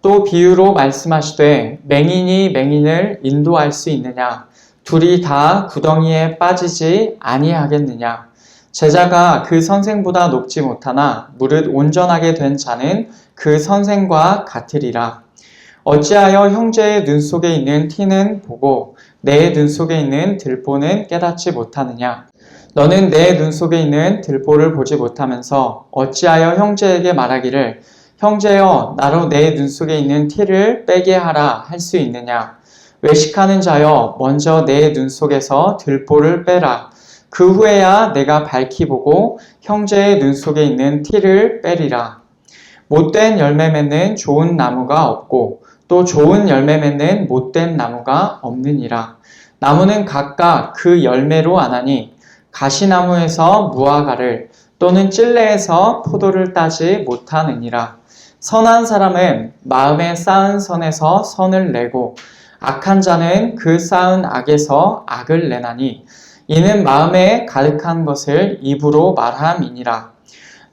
또 비유로 말씀하시되 맹인이 맹인을 인도할 수 있느냐? 둘이 다 구덩이에 빠지지 아니하겠느냐? 제자가 그 선생보다 높지 못하나 무릇 온전하게 된 자는 그 선생과 같으리라. 어찌하여 형제의 눈 속에 있는 티는 보고 내 눈 속에 있는 들보는 깨닫지 못하느냐? 너는 내 눈 속에 있는 들보를 보지 못하면서 어찌하여 형제에게 말하기를 형제여 나로 내 눈 속에 있는 티를 빼게 하라 할 수 있느냐? 외식하는 자여 먼저 내 눈 속에서 들보를 빼라. 그 후에야 내가 밝히 보고 형제의 눈 속에 있는 티를 빼리라. 못된 열매 맺는 좋은 나무가 없고 또 좋은 열매 맺는 못된 나무가 없느니라. 나무는 각각 그 열매로 아나니 가시나무에서 무화과를 또는 찔레에서 포도를 따지 못하느니라. 선한 사람은 마음에 쌓은 선에서 선을 내고 악한 자는 그 쌓은 악에서 악을 내나니 이는 마음에 가득한 것을 입으로 말함이니라.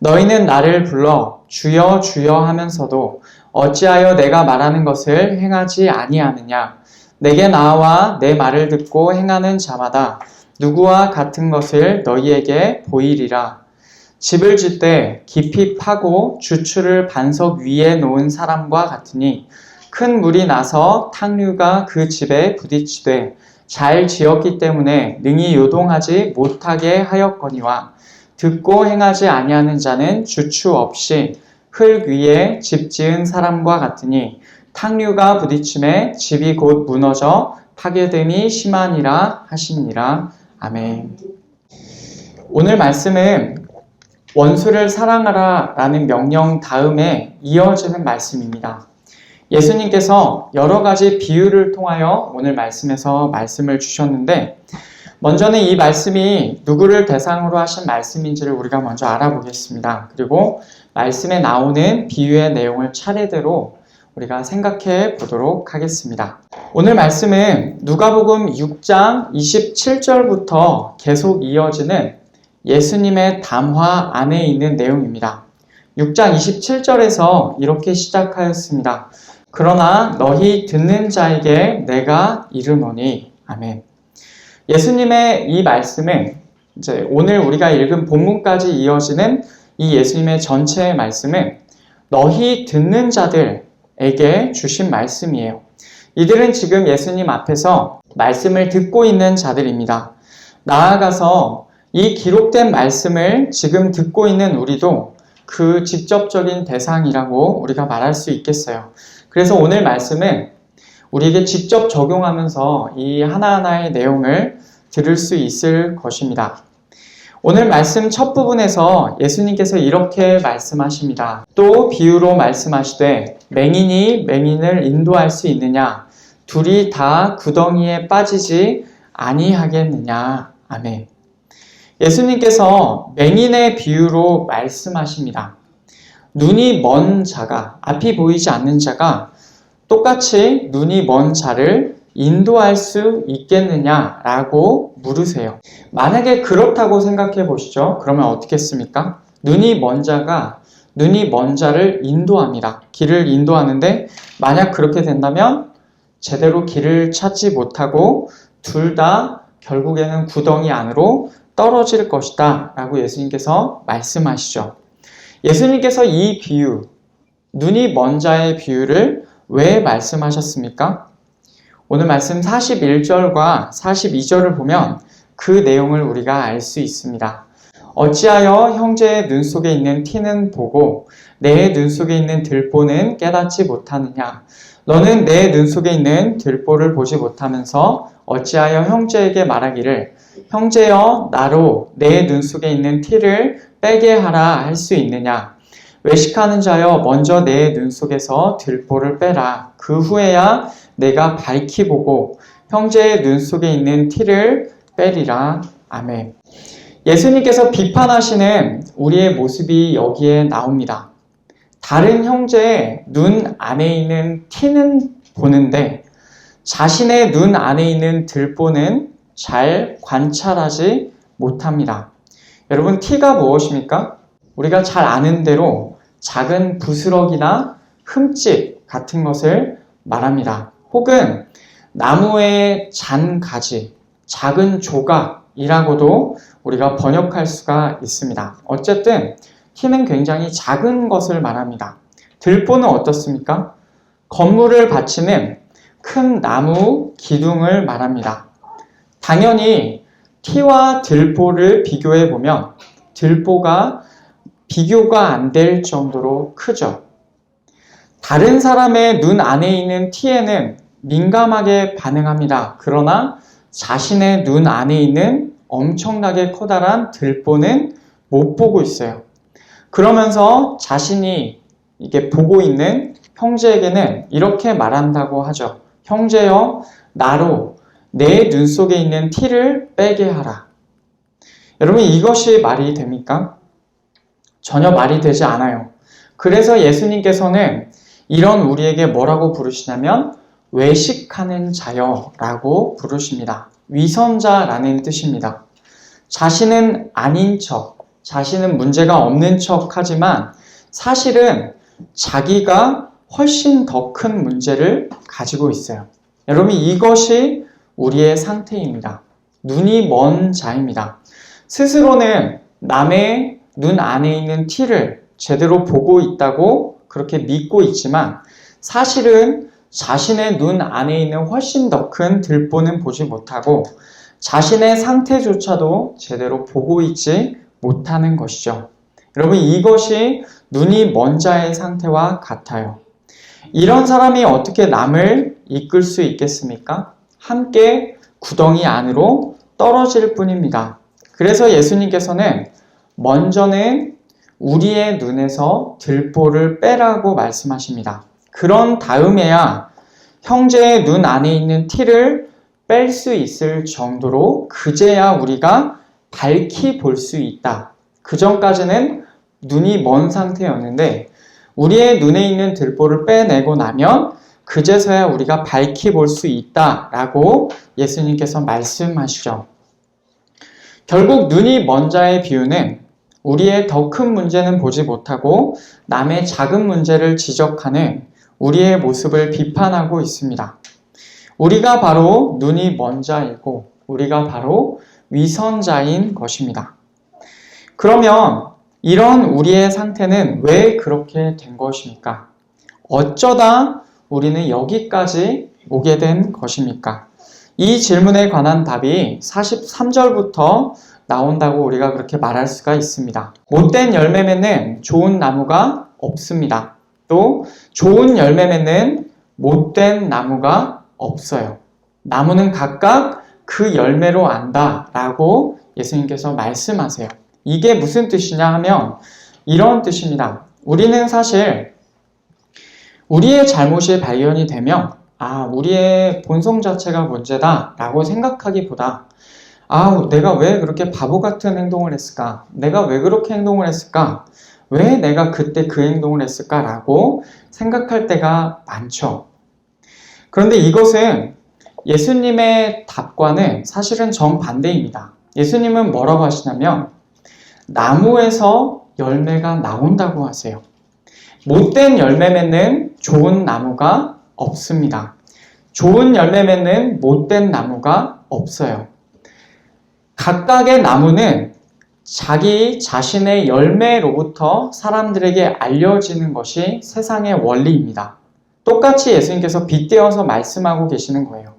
너희는 나를 불러 주여 주여 하면서도 어찌하여 내가 말하는 것을 행하지 아니하느냐? 내게 나와 내 말을 듣고 행하는 자마다 누구와 같은 것을 너희에게 보이리라. 집을 짓되 깊이 파고 주추를 반석 위에 놓은 사람과 같으니 큰 물이 나서 탕류가 그 집에 부딪히되 잘 지었기 때문에 능히 요동하지 못하게 하였거니와 듣고 행하지 아니하는 자는 주추 없이 흙 위에 집 지은 사람과 같으니 탕류가 부딪힘에 집이 곧 무너져 파괴됨이 심하니라 하시니라. 아멘. 오늘 말씀은 원수를 사랑하라 라는 명령 다음에 이어지는 말씀입니다. 예수님께서 여러 가지 비유를 통하여 오늘 말씀에서 말씀을 주셨는데 먼저는 이 말씀이 누구를 대상으로 하신 말씀인지를 우리가 먼저 알아보겠습니다. 그리고 말씀에 나오는 비유의 내용을 차례대로 우리가 생각해 보도록 하겠습니다. 오늘 말씀은 누가복음 6장 27절부터 계속 이어지는 예수님의 담화 안에 있는 내용입니다. 6장 27절에서 이렇게 시작하였습니다. 그러나 너희 듣는 자에게 내가 이르노니. 아멘. 예수님의 이 말씀은 이제 오늘 우리가 읽은 본문까지 이어지는 이 예수님의 전체의 말씀은 너희 듣는 자들에게 주신 말씀이에요. 이들은 지금 예수님 앞에서 말씀을 듣고 있는 자들입니다. 나아가서 이 기록된 말씀을 지금 듣고 있는 우리도 그 직접적인 대상이라고 우리가 말할 수 있겠어요. 그래서 오늘 말씀은 우리에게 직접 적용하면서 이 하나하나의 내용을 들을 수 있을 것입니다. 오늘 말씀 첫 부분에서 예수님께서 이렇게 말씀하십니다. 또 비유로 말씀하시되 맹인이 맹인을 인도할 수 있느냐? 둘이 다 구덩이에 빠지지 아니하겠느냐? 아멘. 예수님께서 맹인의 비유로 말씀하십니다. 눈이 먼 자가, 앞이 보이지 않는 자가 똑같이 눈이 먼 자를 인도할 수 있겠느냐라고 물으세요. 만약에 그렇다고 생각해 보시죠. 그러면 어떻겠습니까? 눈이 먼 자가 눈이 먼 자를 인도합니다. 길을 인도하는데 만약 그렇게 된다면 제대로 길을 찾지 못하고 둘 다 결국에는 구덩이 안으로 떨어질 것이다 라고 예수님께서 말씀하시죠. 예수님께서 이 비유, 눈이 먼 자의 비유를 왜 말씀하셨습니까? 오늘 말씀 41절과 42절을 보면 그 내용을 우리가 알 수 있습니다. 어찌하여 형제의 눈 속에 있는 티는 보고 내 눈 속에 있는 들보는 깨닫지 못하느냐? 너는 내 눈 속에 있는 들보를 보지 못하면서 어찌하여 형제에게 말하기를 형제여 나로 내 눈 속에 있는 티를 빼게 하라 할 수 있느냐? 외식하는 자여 먼저 내 눈 속에서 들보를 빼라. 그 후에야 내가 밝히 보고 형제의 눈 속에 있는 티를 빼리라. 아멘. 예수님께서 비판하시는 우리의 모습이 여기에 나옵니다. 다른 형제의 눈 안에 있는 티는 보는데 자신의 눈 안에 있는 들보는 잘 관찰하지 못합니다. 여러분, 티가 무엇입니까? 우리가 잘 아는 대로 작은 부스럭이나 흠집 같은 것을 말합니다. 혹은 나무의 잔가지, 작은 조각이라고도 우리가 번역할 수가 있습니다. 어쨌든 티는 굉장히 작은 것을 말합니다. 들보는 어떻습니까? 건물을 받치는 큰 나무 기둥을 말합니다. 당연히 티와 들보를 비교해 보면 들보가 비교가 안 될 정도로 크죠. 다른 사람의 눈 안에 있는 티에는 민감하게 반응합니다. 그러나 자신의 눈 안에 있는 엄청나게 커다란 들보는 못 보고 있어요. 그러면서 자신이 이게 보고 있는 형제에게는 이렇게 말한다고 하죠. 형제여, 나로 내 눈 속에 있는 티를 빼게 하라. 여러분, 이것이 말이 됩니까? 전혀 말이 되지 않아요. 그래서 예수님께서는 이런 우리에게 뭐라고 부르시냐면 외식하는 자여라고 부르십니다. 위선자라는 뜻입니다. 자신은 아닌 척, 자신은 문제가 없는 척 하지만 사실은 자기가 훨씬 더 큰 문제를 가지고 있어요. 여러분, 이것이 우리의 상태입니다. 눈이 먼 자입니다. 스스로는 남의 눈 안에 있는 티를 제대로 보고 있다고 그렇게 믿고 있지만 사실은 자신의 눈 안에 있는 훨씬 더 큰 들보는 보지 못하고 자신의 상태조차도 제대로 보고 있지 못하는 것이죠. 여러분, 이것이 눈이 먼 자의 상태와 같아요. 이런 사람이 어떻게 남을 이끌 수 있겠습니까? 함께 구덩이 안으로 떨어질 뿐입니다. 그래서 예수님께서는 먼저는 우리의 눈에서 들보를 빼라고 말씀하십니다. 그런 다음에야 형제의 눈 안에 있는 티를 뺄 수 있을 정도로 그제야 우리가 밝히 볼 수 있다. 그 전까지는 눈이 먼 상태였는데 우리의 눈에 있는 들보를 빼내고 나면 그제서야 우리가 밝히 볼 수 있다라고 예수님께서 말씀하시죠. 결국 눈이 먼 자의 비유는 우리의 더 큰 문제는 보지 못하고 남의 작은 문제를 지적하는 우리의 모습을 비판하고 있습니다. 우리가 바로 눈이 먼 자이고 우리가 바로 위선자인 것입니다. 그러면 이런 우리의 상태는 왜 그렇게 된 것입니까? 어쩌다 우리는 여기까지 오게 된 것입니까? 이 질문에 관한 답이 43절부터 나온다고 우리가 그렇게 말할 수가 있습니다. 못된 열매 맺는 좋은 나무가 없습니다. 또 좋은 열매 맺는 못된 나무가 없어요. 나무는 각각 그 열매로 안다라고 예수님께서 말씀하세요. 이게 무슨 뜻이냐 하면 이런 뜻입니다. 우리는 사실 우리의 잘못이 발견이 되면 우리의 본성 자체가 문제다 라고 생각하기보다 내가 왜 그렇게 바보 같은 행동을 했을까? 내가 왜 그렇게 행동을 했을까? 왜 내가 그때 그 행동을 했을까? 라고 생각할 때가 많죠. 그런데 이것은 예수님의 답과는 사실은 정반대입니다. 예수님은 뭐라고 하시냐면 나무에서 열매가 나온다고 하세요. 못된 열매 맺는 좋은 나무가 없습니다. 좋은 열매 맺는 못된 나무가 없어요. 각각의 나무는 자기 자신의 열매로부터 사람들에게 알려지는 것이 세상의 원리입니다. 똑같이 예수님께서 빗대어서 말씀하고 계시는 거예요.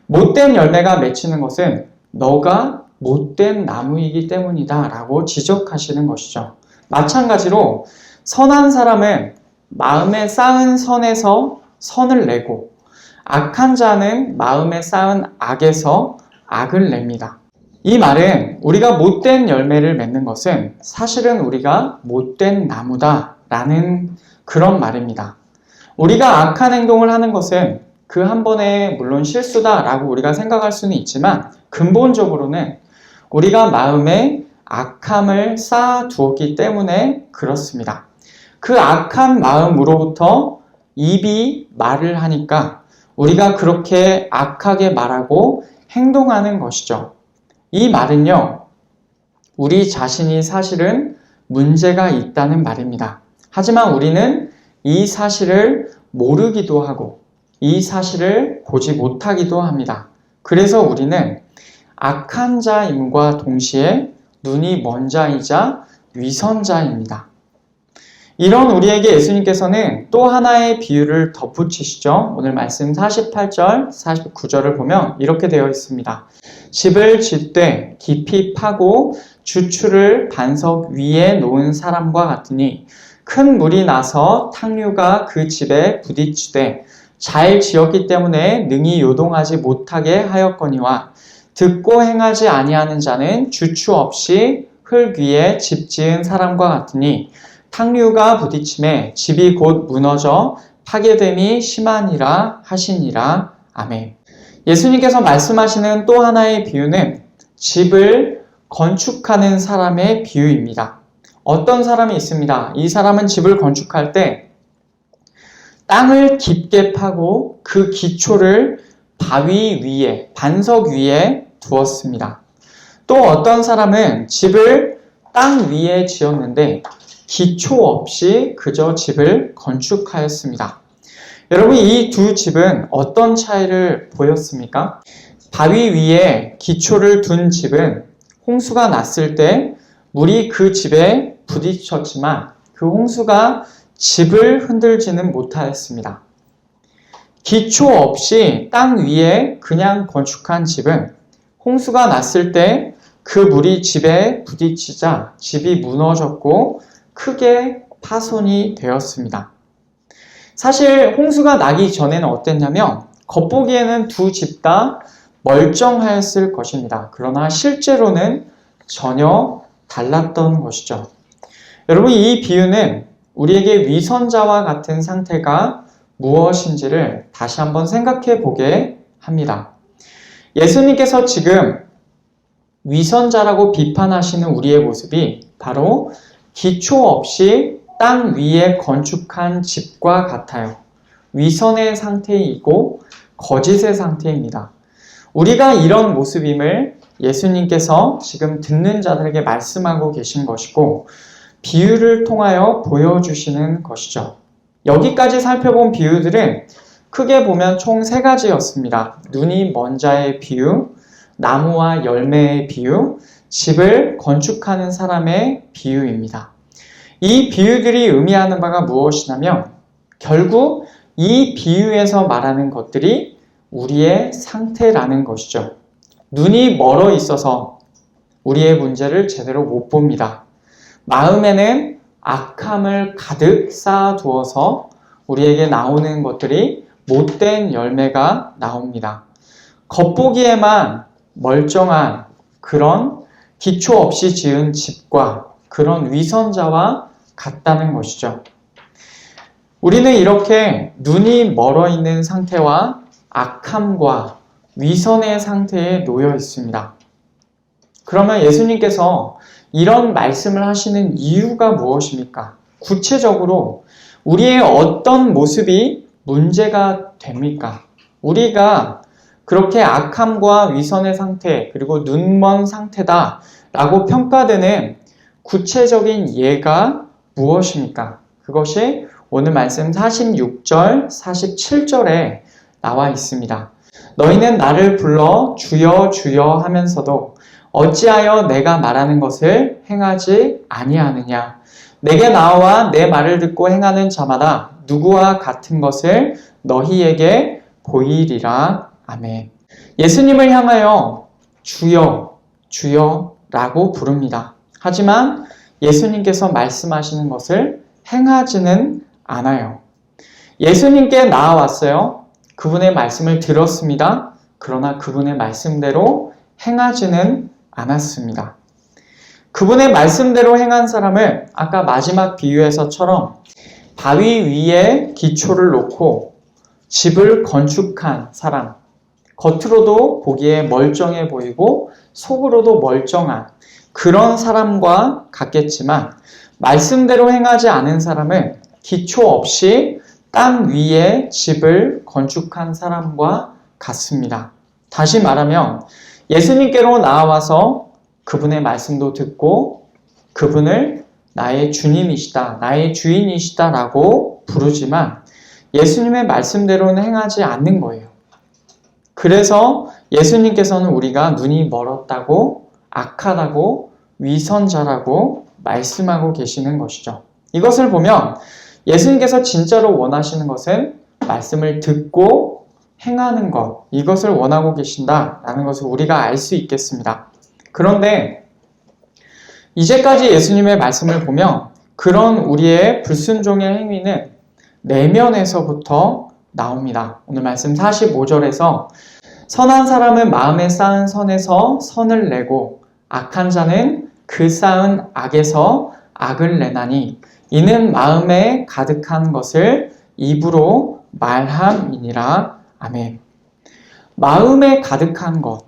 못된 열매가 맺히는 것은 너가 못된 나무이기 때문이다 라고 지적하시는 것이죠. 마찬가지로 선한 사람은 마음에 쌓은 선에서 선을 내고 악한 자는 마음에 쌓은 악에서 악을 냅니다. 이 말은 우리가 못된 열매를 맺는 것은 사실은 우리가 못된 나무다 라는 그런 말입니다. 우리가 악한 행동을 하는 것은 그 한 번에 물론 실수다 라고 우리가 생각할 수는 있지만 근본적으로는 우리가 마음에 악함을 쌓아두었기 때문에 그렇습니다. 그 악한 마음으로부터 입이 말을 하니까 우리가 그렇게 악하게 말하고 행동하는 것이죠. 이 말은요, 우리 자신이 사실은 문제가 있다는 말입니다. 하지만 우리는 이 사실을 모르기도 하고 이 사실을 보지 못하기도 합니다. 그래서 우리는 악한 자임과 동시에 눈이 먼 자이자 위선자입니다. 이런 우리에게 예수님께서는 또 하나의 비유를 덧붙이시죠. 오늘 말씀 48절, 49절을 보면 이렇게 되어 있습니다. 집을 짓되 깊이 파고 주추를 반석 위에 놓은 사람과 같으니 큰 물이 나서 탕류가 그 집에 부딪히되 잘 지었기 때문에 능히 요동하지 못하게 하였거니와 듣고 행하지 아니하는 자는 주추 없이 흙 위에 집 지은 사람과 같으니 탕류가 부딪힘에 집이 곧 무너져 파괴됨이 심하니라 하시니라. 아멘. 예수님께서 말씀하시는 또 하나의 비유는 집을 건축하는 사람의 비유입니다. 어떤 사람이 있습니다. 이 사람은 집을 건축할 때 땅을 깊게 파고 그 기초를 바위 위에, 반석 위에 두었습니다. 또 어떤 사람은 집을 땅 위에 지었는데 기초 없이 그저 집을 건축하였습니다. 여러분, 이 두 집은 어떤 차이를 보였습니까? 바위 위에 기초를 둔 집은 홍수가 났을 때 물이 그 집에 부딪혔지만 그 홍수가 집을 흔들지는 못하였습니다. 기초 없이 땅 위에 그냥 건축한 집은 홍수가 났을 때 그 물이 집에 부딪히자 집이 무너졌고 크게 파손이 되었습니다. 사실 홍수가 나기 전에는 어땠냐면 겉보기에는 두 집 다 멀쩡하였을 것입니다. 그러나 실제로는 전혀 달랐던 것이죠. 여러분, 이 비유는 우리에게 위선자와 같은 상태가 무엇인지를 다시 한번 생각해 보게 합니다. 예수님께서 지금 위선자라고 비판하시는 우리의 모습이 바로 기초 없이 땅 위에 건축한 집과 같아요. 위선의 상태이고 거짓의 상태입니다. 우리가 이런 모습임을 예수님께서 지금 듣는 자들에게 말씀하고 계신 것이고 비유를 통하여 보여주시는 것이죠. 여기까지 살펴본 비유들은 크게 보면 총 3가지였습니다. 눈이 먼 자의 비유, 나무와 열매의 비유, 집을 건축하는 사람의 비유입니다. 이 비유들이 의미하는 바가 무엇이냐면 결국 이 비유에서 말하는 것들이 우리의 상태라는 것이죠. 눈이 멀어 있어서 우리의 문제를 제대로 못 봅니다. 마음에는 악함을 가득 쌓아두어서 우리에게 나오는 것들이 못된 열매가 나옵니다. 겉보기에만 멀쩡한 그런 기초 없이 지은 집과 그런 위선자와 같다는 것이죠. 우리는 이렇게 눈이 멀어 있는 상태와 악함과 위선의 상태에 놓여 있습니다. 그러면 예수님께서 이런 말씀을 하시는 이유가 무엇입니까? 구체적으로 우리의 어떤 모습이 문제가 됩니까? 우리가 그렇게 악함과 위선의 상태, 그리고 눈먼 상태다 라고 평가되는 구체적인 예가 무엇입니까? 그것이 오늘 말씀 46절, 47절에 나와 있습니다. 너희는 나를 불러 주여 주여 하면서도 어찌하여 내가 말하는 것을 행하지 아니하느냐? 내게 나와 내 말을 듣고 행하는 자마다 누구와 같은 것을 너희에게 보이리라. 아멘. 예수님을 향하여 주여, 주여 라고 부릅니다. 하지만 예수님께서 말씀하시는 것을 행하지는 않아요. 예수님께 나아왔어요. 그분의 말씀을 들었습니다. 그러나 그분의 말씀대로 행하지는 않았습니다. 그분의 말씀대로 행한 사람을 아까 마지막 비유에서처럼 바위 위에 기초를 놓고 집을 건축한 사람, 겉으로도 보기에 멀쩡해 보이고 속으로도 멀쩡한 그런 사람과 같겠지만 말씀대로 행하지 않은 사람은 기초 없이 땅 위에 집을 건축한 사람과 같습니다. 다시 말하면 예수님께로 나와서 그분의 말씀도 듣고 그분을 나의 주님이시다, 나의 주인이시다 라고 부르지만 예수님의 말씀대로는 행하지 않는 거예요. 그래서 예수님께서는 우리가 눈이 멀었다고, 악하다고, 위선자라고 말씀하고 계시는 것이죠. 이것을 보면 예수님께서 진짜로 원하시는 것은 말씀을 듣고 행하는 것, 이것을 원하고 계신다라는 것을 우리가 알 수 있겠습니다. 그런데 이제까지 예수님의 말씀을 보면 그런 우리의 불순종의 행위는 내면에서부터 나옵니다. 오늘 말씀 45절에서 선한 사람은 마음에 쌓은 선에서 선을 내고 악한 자는 그 쌓은 악에서 악을 내나니 이는 마음에 가득한 것을 입으로 말함이니라. 아멘. 마음에 가득한 것,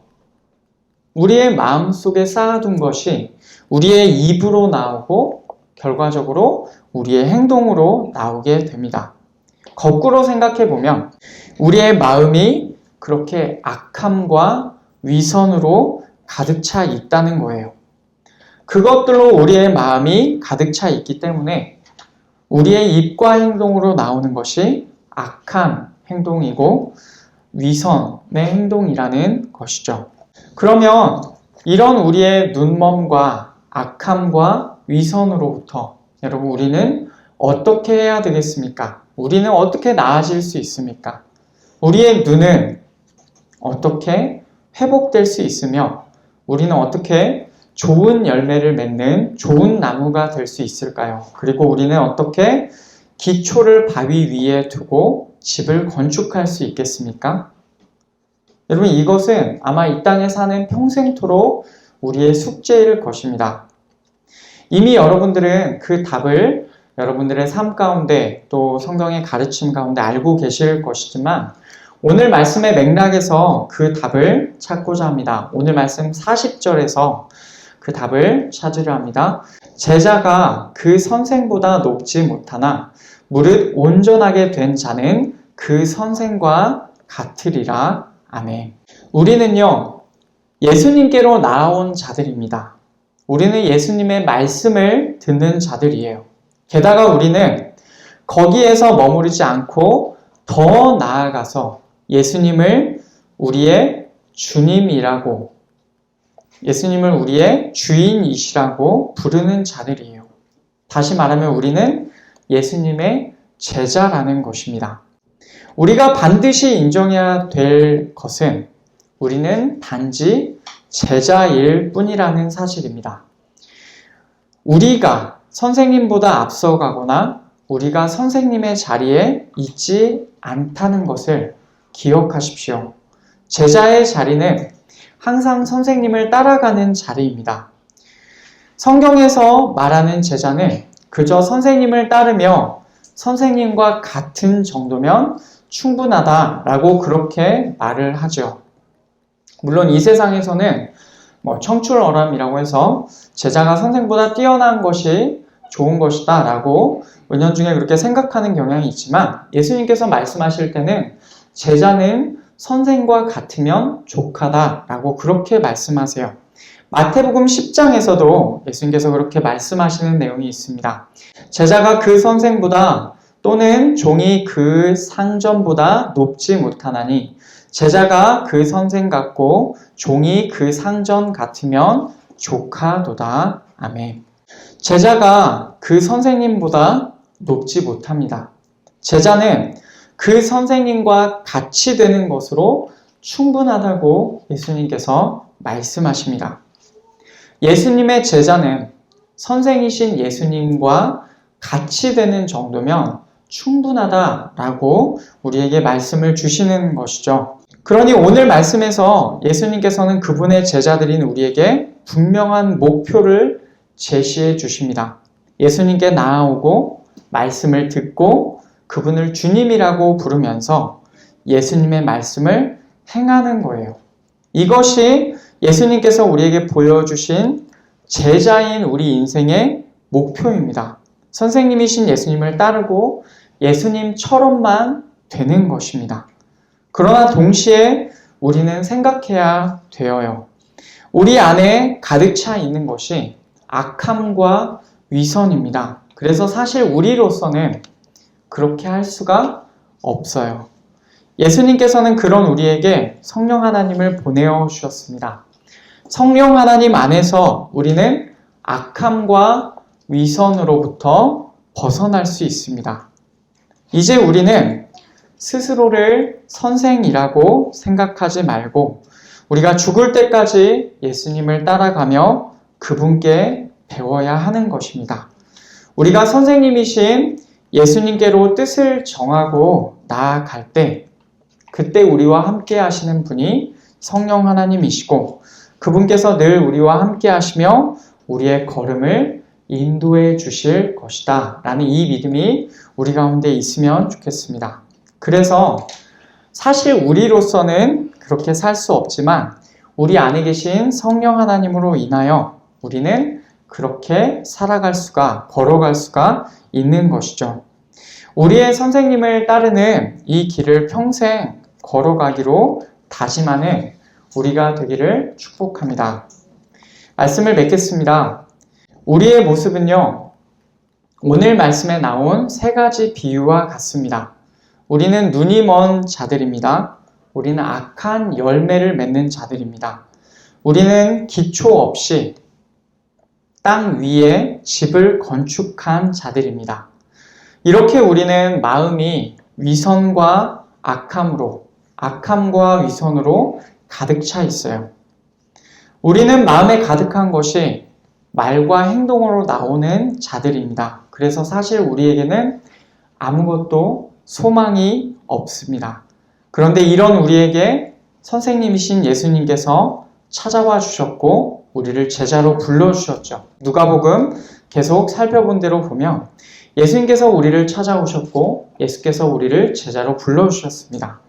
우리의 마음 속에 쌓아둔 것이 우리의 입으로 나오고 결과적으로 우리의 행동으로 나오게 됩니다. 거꾸로 생각해 보면 우리의 마음이 그렇게 악함과 위선으로 가득 차 있다는 거예요. 그것들로 우리의 마음이 가득 차 있기 때문에 우리의 입과 행동으로 나오는 것이 악한 행동이고 위선의 행동이라는 것이죠. 그러면 이런 우리의 눈먼과 악함과 위선으로부터 여러분 우리는 어떻게 해야 되겠습니까? 우리는 어떻게 나아질 수 있습니까? 우리의 눈은 어떻게 회복될 수 있으며 우리는 어떻게 좋은 열매를 맺는 좋은 나무가 될 수 있을까요? 그리고 우리는 어떻게 기초를 바위 위에 두고 집을 건축할 수 있겠습니까? 여러분 이것은 아마 이 땅에 사는 평생토록 우리의 숙제일 것입니다. 이미 여러분들은 그 답을 여러분들의 삶 가운데 또 성경의 가르침 가운데 알고 계실 것이지만 오늘 말씀의 맥락에서 그 답을 찾고자 합니다. 오늘 말씀 40절에서 그 답을 찾으려 합니다. 제자가 그 선생보다 높지 못하나 무릇 온전하게 된 자는 그 선생과 같으리라. 아멘. 우리는요, 예수님께로 나아온 자들입니다. 우리는 예수님의 말씀을 듣는 자들이에요. 게다가 우리는 거기에서 머무르지 않고 더 나아가서 예수님을 우리의 주님이라고, 예수님을 우리의 주인이시라고 부르는 자들이에요. 다시 말하면 우리는 예수님의 제자라는 것입니다. 우리가 반드시 인정해야 될 것은 우리는 단지 제자일 뿐이라는 사실입니다. 우리가 선생님보다 앞서가거나 우리가 선생님의 자리에 있지 않다는 것을 기억하십시오. 제자의 자리는 항상 선생님을 따라가는 자리입니다. 성경에서 말하는 제자는 그저 선생님을 따르며 선생님과 같은 정도면 충분하다라고 그렇게 말을 하죠. 물론 이 세상에서는 청출어람이라고 해서 제자가 선생보다 뛰어난 것이 좋은 것이다 라고 은연중에 그렇게 생각하는 경향이 있지만 예수님께서 말씀하실 때는 제자는 선생과 같으면 족하다 라고 그렇게 말씀하세요. 마태복음 10장에서도 예수님께서 그렇게 말씀하시는 내용이 있습니다. 제자가 그 선생보다 또는 종이 그 상전보다 높지 못하나니 제자가 그 선생 같고 종이 그 상전 같으면 족하도다. 아멘. 제자가 그 선생님보다 높지 못합니다. 제자는 그 선생님과 같이 되는 것으로 충분하다고 예수님께서 말씀하십니다. 예수님의 제자는 선생이신 예수님과 같이 되는 정도면 충분하다라고 우리에게 말씀을 주시는 것이죠. 그러니 오늘 말씀에서 예수님께서는 그분의 제자들인 우리에게 분명한 목표를 제시해 주십니다. 예수님께 나아오고 말씀을 듣고 그분을 주님이라고 부르면서 예수님의 말씀을 행하는 거예요. 이것이 예수님께서 우리에게 보여주신 제자인 우리 인생의 목표입니다. 선생님이신 예수님을 따르고 예수님처럼만 되는 것입니다. 그러나 동시에 우리는 생각해야 되어요. 우리 안에 가득 차 있는 것이 악함과 위선입니다. 그래서 사실 우리로서는 그렇게 할 수가 없어요. 예수님께서는 그런 우리에게 성령 하나님을 보내어 주셨습니다. 성령 하나님 안에서 우리는 악함과 위선으로부터 벗어날 수 있습니다. 이제 우리는 스스로를 선생이라고 생각하지 말고 우리가 죽을 때까지 예수님을 따라가며 그분께 배워야 하는 것입니다. 우리가 선생님이신 예수님께로 뜻을 정하고 나아갈 때 그때 우리와 함께 하시는 분이 성령 하나님이시고 그분께서 늘 우리와 함께 하시며 우리의 걸음을 인도해 주실 것이다 라는 이 믿음이 우리 가운데 있으면 좋겠습니다. 그래서 사실 우리로서는 그렇게 살 수 없지만 우리 안에 계신 성령 하나님으로 인하여 우리는 그렇게 살아갈 수가, 걸어갈 수가 있는 것이죠. 우리의 선생님을 따르는 이 길을 평생 걸어가기로 다짐하는 우리가 되기를 축복합니다. 말씀을 맺겠습니다. 우리의 모습은요, 오늘 말씀에 나온 세 가지 비유와 같습니다. 우리는 눈이 먼 자들입니다. 우리는 악한 열매를 맺는 자들입니다. 우리는 기초 없이 땅 위에 집을 건축한 자들입니다. 이렇게 우리는 마음이 위선과 악함과 위선으로 가득 차 있어요. 우리는 마음에 가득한 것이 말과 행동으로 나오는 자들입니다. 그래서 사실 우리에게는 아무것도 소망이 없습니다. 그런데 이런 우리에게 선생님이신 예수님께서 찾아와 주셨고 우리를 제자로 불러주셨죠. 누가복음 계속 살펴본 대로 보면 예수님께서 우리를 찾아오셨고 예수께서 우리를 제자로 불러주셨습니다.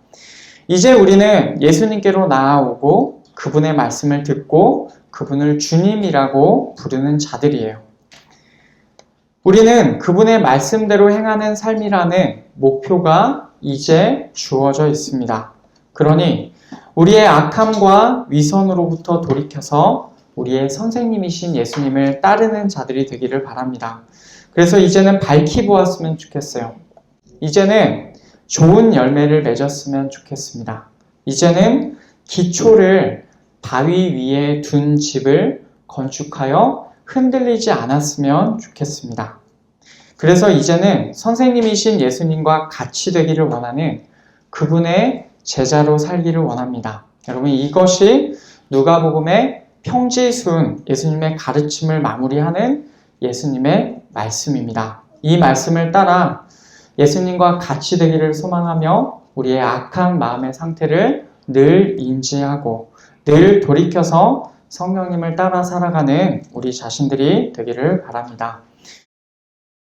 이제 우리는 예수님께로 나아오고 그분의 말씀을 듣고 그분을 주님이라고 부르는 자들이에요. 우리는 그분의 말씀대로 행하는 삶이라는 목표가 이제 주어져 있습니다. 그러니 우리의 악함과 위선으로부터 돌이켜서 우리의 선생님이신 예수님을 따르는 자들이 되기를 바랍니다. 그래서 이제는 밝히 보았으면 좋겠어요. 이제는 좋은 열매를 맺었으면 좋겠습니다. 이제는 기초를 바위 위에 둔 집을 건축하여 흔들리지 않았으면 좋겠습니다. 그래서 이제는 선생님이신 예수님과 같이 되기를 원하는 그분의 제자로 살기를 원합니다. 여러분 이것이 누가복음의 평지순 예수님의 가르침을 마무리하는 예수님의 말씀입니다. 이 말씀을 따라 예수님과 같이 되기를 소망하며 우리의 악한 마음의 상태를 늘 인지하고 늘 돌이켜서 성령님을 따라 살아가는 우리 자신들이 되기를 바랍니다.